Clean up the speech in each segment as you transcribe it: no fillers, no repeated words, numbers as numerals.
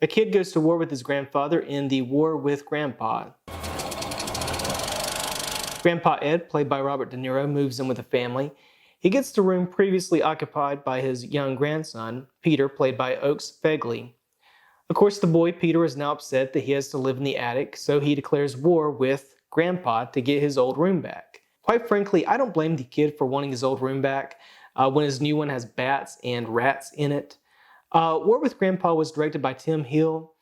A kid goes to war with his grandfather in The War with Grandpa. Grandpa Ed, played by Robert De Niro, moves in with a family. He gets the room previously occupied by his young grandson, Peter, played by Oakes Fegley. Of course, the boy Peter is now upset that he has to live in the attic, so he declares war with Grandpa to get his old room back. Quite frankly, I don't blame the kid for wanting his old room back when his new one has bats and rats in it. War with Grandpa was directed by Tim Hill.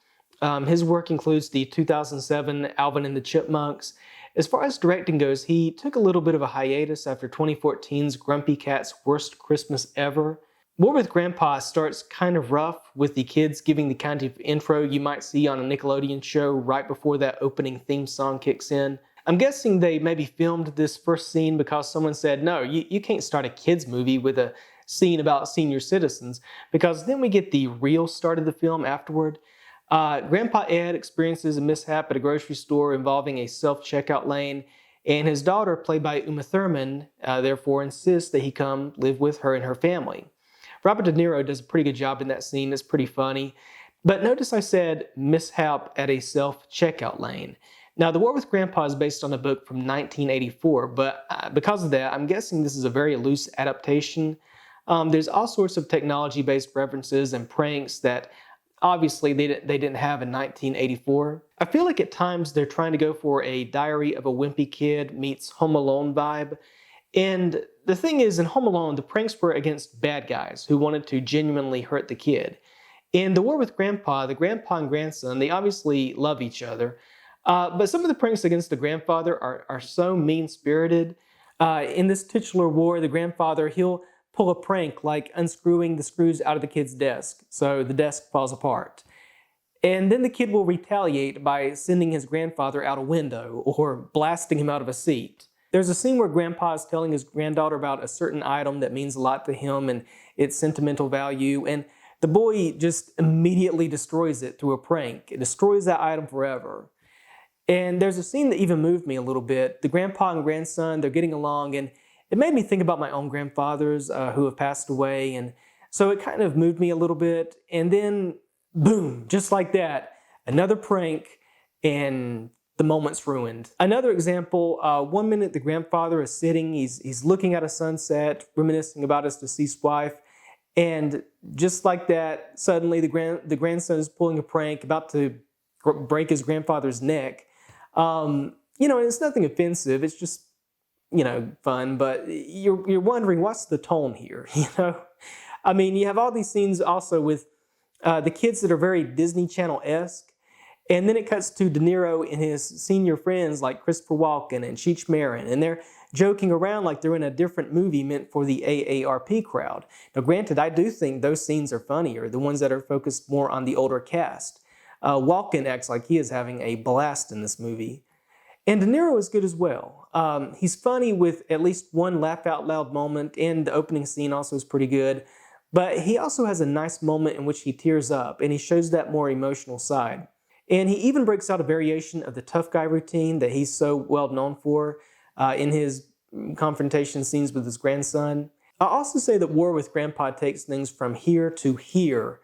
His work includes the 2007 Alvin and the Chipmunks. As far as directing goes, he took a little bit of a hiatus after 2014's Grumpy Cat's Worst Christmas Ever. War with Grandpa starts kind of rough, with the kids giving the kind of intro you might see on a Nickelodeon show right before that opening theme song kicks in. I'm guessing they maybe filmed this first scene because someone said, no, you can't start a kids movie with a scene about senior citizens, because then we get the real start of the film afterward. Grandpa Ed experiences a mishap at a grocery store involving a self-checkout lane, and his daughter, played by Uma Thurman, therefore insists that he come live with her and her family. Robert De Niro does a pretty good job in that scene. It's pretty funny. But notice I said mishap at a self-checkout lane. Now, The War with Grandpa is based on a book from 1984, but because of that, I'm guessing this is a very loose adaptation. There's all sorts of technology-based references and pranks that obviously they didn't have in 1984. I feel like at times they're trying to go for a Diary of a Wimpy Kid meets Home Alone vibe. And the thing is, in Home Alone, the pranks were against bad guys who wanted to genuinely hurt the kid. In The War with Grandpa, the grandpa and grandson, they obviously love each other. But some of the pranks against the grandfather are so mean-spirited. In this titular war, the grandfather, he'll pull a prank like unscrewing the screws out of the kid's desk so the desk falls apart. And then the kid will retaliate by sending his grandfather out a window or blasting him out of a seat. There's a scene where Grandpa is telling his granddaughter about a certain item that means a lot to him and its sentimental value, and the boy just immediately destroys it through a prank. It destroys that item forever. And there's a scene that even moved me a little bit. The grandpa and grandson, they're getting along, and it made me think about my own grandfathers who have passed away, and so it kind of moved me a little bit. And then, boom, just like that, another prank, and the moment's ruined. Another example, one minute the grandfather is sitting, he's looking at a sunset, reminiscing about his deceased wife, and just like that, suddenly the grandson is pulling a prank, about to break his grandfather's neck. And it's nothing offensive, it's just, fun, but you're wondering, what's the tone here, I mean, you have all these scenes also with the kids that are very Disney Channel-esque. And then it cuts to De Niro and his senior friends like Christopher Walken and Cheech Marin, and they're joking around like they're in a different movie meant for the AARP crowd. Now, granted, I do think those scenes are funnier, the ones that are focused more on the older cast. Walken acts like he is having a blast in this movie. And De Niro is good as well. He's funny with at least one laugh-out-loud moment, and the opening scene also is pretty good. But he also has a nice moment in which he tears up, and he shows that more emotional side. And he even breaks out a variation of the tough guy routine that he's so well known for in his confrontation scenes with his grandson. I'll also say that War with Grandpa takes things from here to here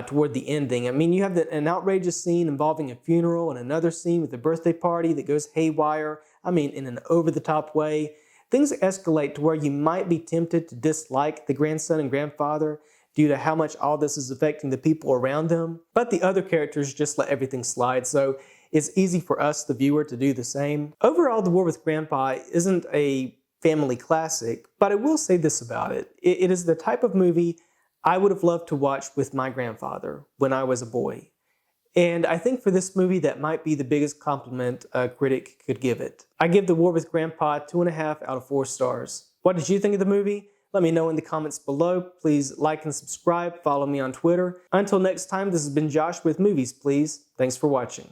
toward the ending. I mean, you have an outrageous scene involving a funeral and another scene with a birthday party that goes haywire, in an over-the-top way. Things escalate to where you might be tempted to dislike the grandson and grandfather due to how much all this is affecting the people around them. But the other characters just let everything slide, so it's easy for us, the viewer, to do the same. Overall, The War with Grandpa isn't a family classic, but I will say this about it. It is the type of movie I would have loved to watch with my grandfather when I was a boy. And I think for this movie, that might be the biggest compliment a critic could give it. I give The War with Grandpa 2.5 out of 4 stars. What did you think of the movie? Let me know in the comments below. Please like and subscribe. Follow me on Twitter. Until next time, this has been Josh with Movies Please. Thanks for watching.